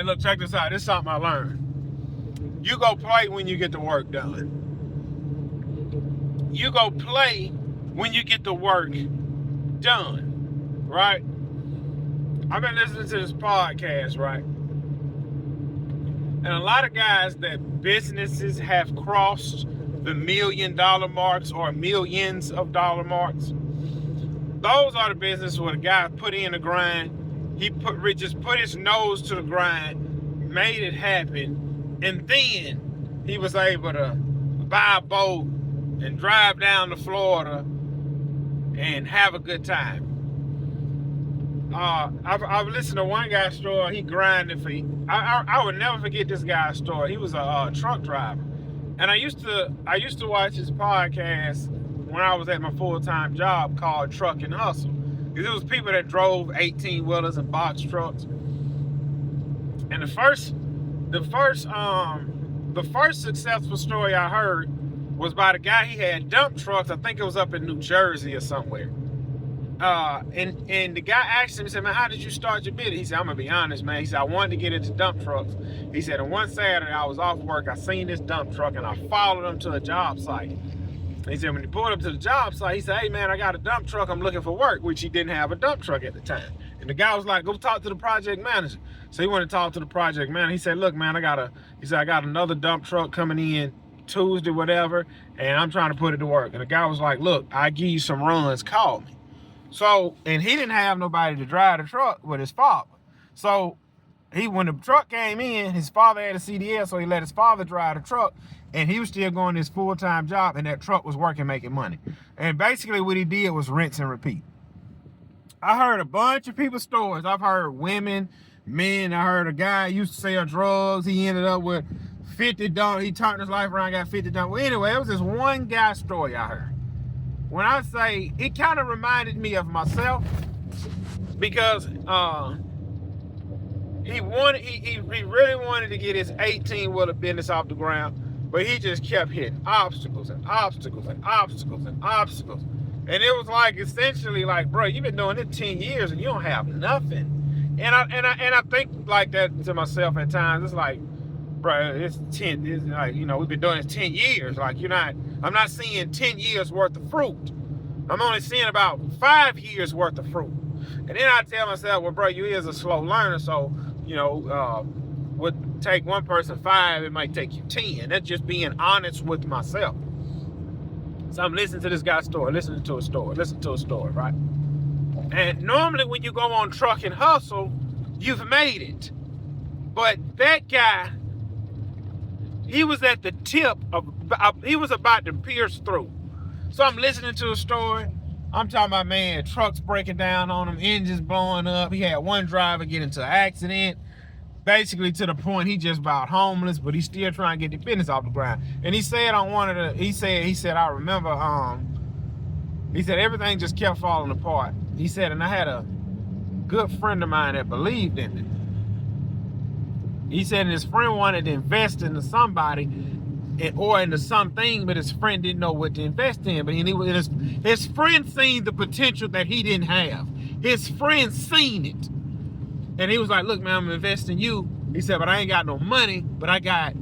And look, check this out. This is something I learned. You go play when you get the work done. You go play when you get the work done, right? I've been listening to this podcast, right? And a lot of guys that businesses have crossed the $1 million marks or millions of dollar marks. Those are the businesses where the guy put in the grind. He just put his nose to the grind, made it happen, and then he was able to buy a boat and drive down to Florida and have a good time. I've listened to one guy's story. He grinded for. I would never forget this guy's story. He was a truck driver, and I used to watch his podcast when I was at my full-time job called Truck and Hustle. Because it was people that drove 18-wheelers and box trucks. And the first successful story I heard was by the guy. He had dump trucks. I think it was up in New Jersey or somewhere. And the guy asked him, he said, man, how did you start your business? He said, I'm gonna be honest, man. He said, I wanted to get into dump trucks. He said, and one Saturday I was off work, I seen this dump truck and I followed him to a job site. He said, when he pulled up to the job site, he said, hey man, I got a dump truck, I'm looking for work, which he didn't have a dump truck at the time. And the guy was like, go talk to the project manager. So he went to talk to the project manager. He said, look, man, I got another dump truck coming in Tuesday, whatever, and I'm trying to put it to work. And the guy was like, look, I give you some runs, call me. So, and he didn't have nobody to drive the truck with his father. So when the truck came in, his father had a CDL, so he let his father drive the truck, and he was still going his full-time job, and that truck was working, making money. And basically what he did was rinse and repeat. I heard a bunch of people's stories. I've heard women, men. I heard a guy used to sell drugs. He ended up with 50 dump. He turned his life around, got 50 dump. Well, anyway, it was this one guy story I heard. When I say, it kind of reminded me of myself, because he really wanted to get his 18-wheeler business off the ground, but he just kept hitting obstacles and obstacles and obstacles and obstacles. And it was like, essentially like, bro, you've been doing it 10 years and you don't have nothing. And I think like that to myself at times. It's like, bro, it's like, you know, we've been doing this 10 years. Like, I'm not seeing 10 years worth of fruit. I'm only seeing about 5 years worth of fruit. And then I tell myself, well, bro, you is a slow learner, so, you know, would take one person 5, it might take you 10. That's just being honest with myself. So I'm listening to this guy's story, listening to a story, right? And normally when you go on Truck and Hustle, you've made it. But that guy, he was at the tip of, he was about to pierce through. So I'm listening to a story. I'm talking about, man, trucks breaking down on him, engines blowing up. He had one driver get into an accident, basically to the point he just about homeless, but he's still trying to get the business off the ground. And he said on one of the, he said, I remember, he said everything just kept falling apart. He said, and I had a good friend of mine that believed in it. He said, and his friend wanted to invest into somebody or into something, but his friend didn't know what to invest in. But his friend seen the potential that he didn't have. His friend seen it. And he was like, look, man, I'm investing in you. He said, but I ain't got no money, but I got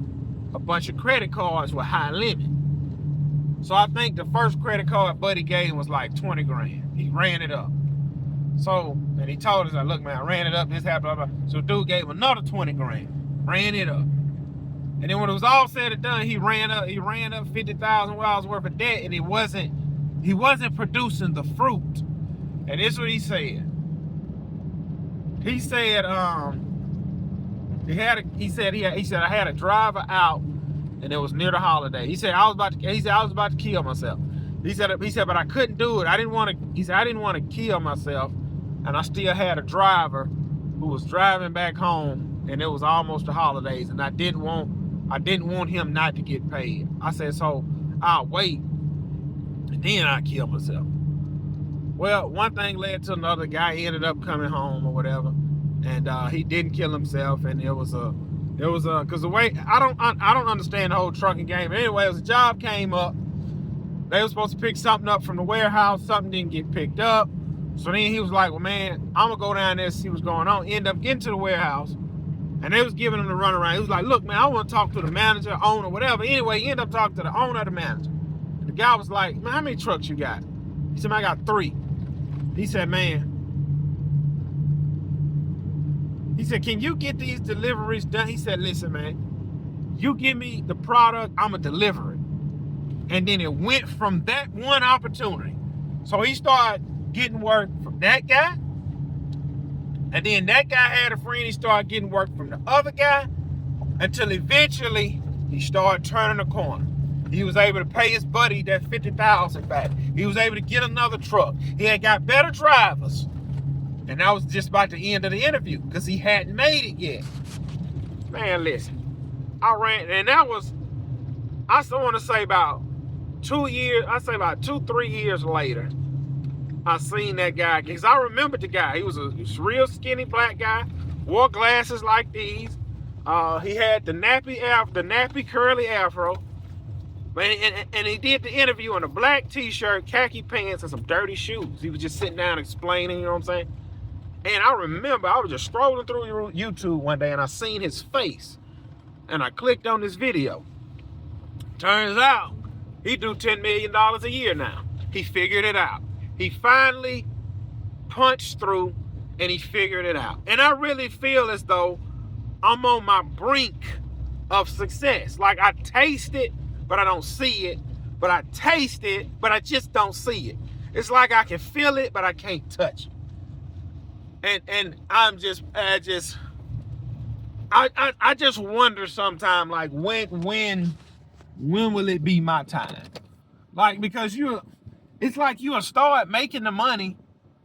a bunch of credit cards with high limit. So I think the first credit card Buddy gave him was like 20 grand. He ran it up. So, and he told us, like, look, man, I ran it up, this happened, blah, blah. So dude gave him another 20 grand, ran it up. And then when it was all said and done, he ran up $50,000 worth of debt, and he wasn't producing the fruit. And this is what he said. He said, I had a driver out, and it was near the holiday. He said I was about to kill myself. He said, but I couldn't do it. I didn't want to kill myself, and I still had a driver who was driving back home, and it was almost the holidays, and I didn't want him not to get paid. I said, so I'll wait, and then I kill myself. Well, one thing led to another. Guy ended up coming home or whatever, and he didn't kill himself. And it was because the way I don't understand the whole trucking game. But anyway, a job came up. They were supposed to pick something up from the warehouse. Something didn't get picked up. So then he was like, well, man, I'm gonna go down there and see what's going on. End up getting to the warehouse, And they was giving him the runaround. He was like, look, man, I want to talk to the manager, owner, whatever. Anyway, he ended up talking to the owner of the manager. The guy was like, man, how many trucks you got? He said, man, I got 3. He said, man, he said, can you get these deliveries done? He said, listen, man, you give me the product, I'm going to deliver it. And then it went from that one opportunity. So he started getting work from that guy. And then that guy had a friend, he started getting work from the other guy, until eventually he started turning the corner. He was able to pay his buddy that $50,000 back. He was able to get another truck. He had got better drivers. And that was just about the end of the interview because he hadn't made it yet. Man, listen, I ran, and that was, I still want to say about 2 years, I say about 2-3 years later, I seen that guy, because I remembered the guy. He was a real skinny black guy, wore glasses like these. He had the nappy curly afro. And he did the interview in a black t-shirt, khaki pants, and some dirty shoes. He was just sitting down explaining, you know what I'm saying? And I remember I was just scrolling through YouTube one day and I seen his face. And I clicked on this video. Turns out he do $10 million a year now. He figured it out. He finally punched through and he figured it out. And I really feel as though I'm on my brink of success. Like I taste it, but I don't see it. But I taste it, but I just don't see it. It's like I can feel it, but I can't touch it. And I just wonder sometime, like when will it be my time? Like, because it's like you'll start making the money.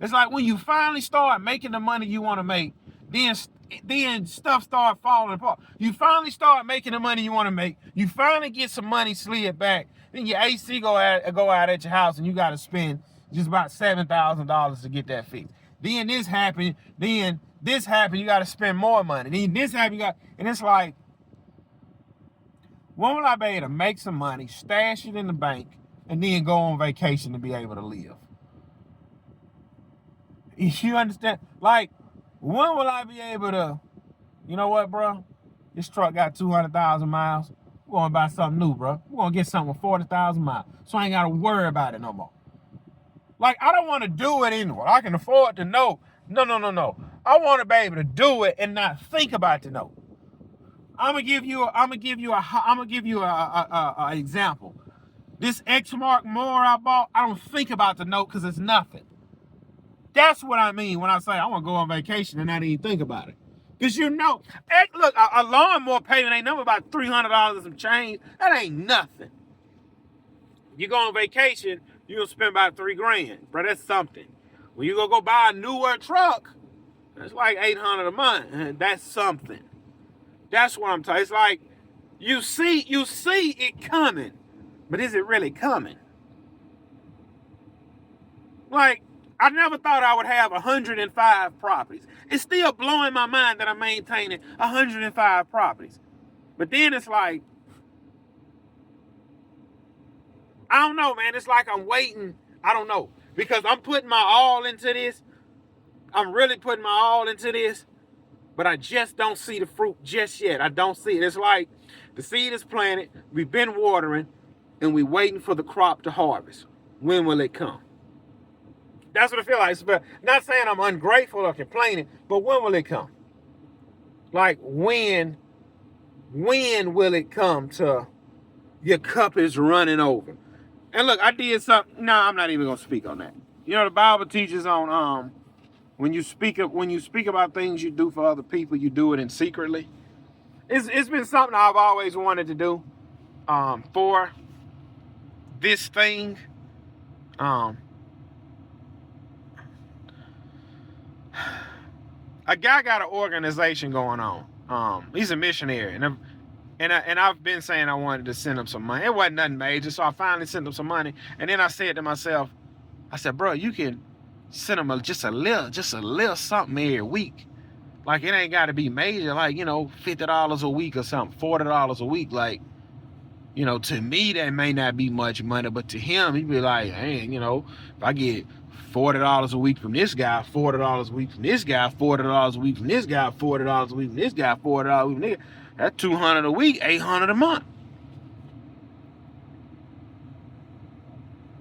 It's like when you finally start making the money you want to make, then stuff start falling apart. You finally start making the money you want to make. You finally get some money slid back. Then your AC go out at your house and you got to spend just about $7,000 to get that fixed. Then this happened. Then this happened. You got to spend more money. Then this happened. And it's like, when will I be able to make some money, stash it in the bank, and then go on vacation to be able to live? You understand? Like, when will I be able to, you know what, bro? This truck got 200,000 miles. We're going to buy something new, bro. We're going to get something with 40,000 miles. So I ain't got to worry about it no more. Like, I don't want to do it anymore. I can afford to know. No. I want to be able to do it and not think about the note. I'm gonna give you a example. This Exmark mower I bought, I don't think about the note because it's nothing. That's what I mean when I say I want to go on vacation and not even think about it. Because look, a lawnmower payment ain't nothing about $300 and some change. That ain't nothing. You go on vacation, you gonna spend about $3,000, bro. That's something. When you go buy a newer truck, that's like $800 a month. That's something. That's what I'm talking. It's like you see it coming, but is it really coming? Like, I never thought I would have 105 properties. It's still blowing my mind that I'm maintaining 105 properties. But then it's like, I don't know, man. It's like I'm waiting. I don't know. Because I'm putting my all into this. I'm really putting my all into this. But I just don't see the fruit just yet. I don't see it. It's like the seed is planted. We've been watering. And we're waiting for the crop to harvest. When will it come? That's what I feel like. But not saying I'm ungrateful or complaining. But when will it come? Like when will it come to your cup is running over? And look, I did something. No, I'm not even gonna speak on that. You know, the Bible teaches on when you speak about things you do for other people, you do it in secretly. It's been something I've always wanted to do for this thing. A guy got an organization going on. He's a missionary, and I've been saying I wanted to send him some money. It wasn't nothing major, so I finally sent him some money. And then I said to myself, I said, bro, you can send him just a little something every week. Like, it ain't got to be major, like, $50 a week or something, $40 a week. Like, You know, to me, that may not be much money, but to him, he'd be like, hey, you know, if I get $40 a week from this guy, $40 a week from this guy, $40 a week from this guy, $40 a week from this guy, $40 a week from this guy, that's $200 a week, $800 a month.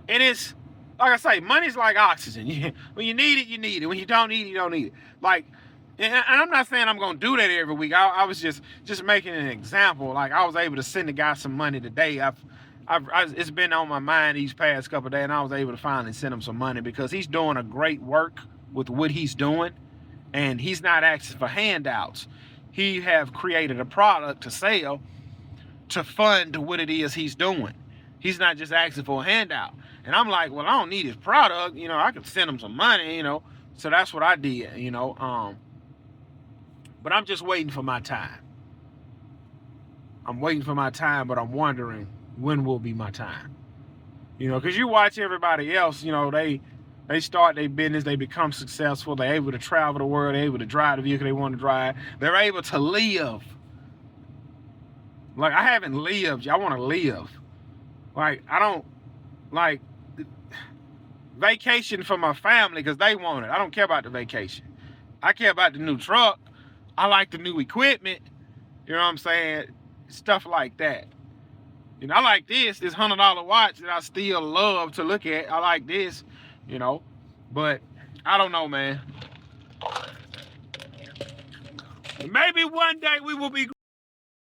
And it's, like I say, money's like oxygen. When you need it, you need it. When you don't need it, you don't need it. Like, and I'm not saying I'm going to do that every week. I was just making an example. Like, I was able to send the guy some money today. It's been on my mind these past couple of days, and I was able to finally send him some money because he's doing a great work with what he's doing, and he's not asking for handouts. He have created a product to sell to fund what it is he's doing. He's not just asking for a handout. And I'm like, well, I don't need his product. You know, I could send him some money, you know. So that's what I did, you know. But I'm just waiting for my time. I'm waiting for my time, but I'm wondering when will be my time. You know, because you watch everybody else, you know, they start their business, they become successful, they're able to travel the world, they're able to drive the vehicle they want to drive, they're able to live. Like, I haven't lived, I want to live. Like, I don't, like, vacation for my family because they want it. I don't care about the vacation. I care about the new truck. I like the new equipment. You know what I'm saying? Stuff like that. You know, I like this $100 watch that I still love to look at. I like this, you know. But I don't know, man. Maybe one day we will be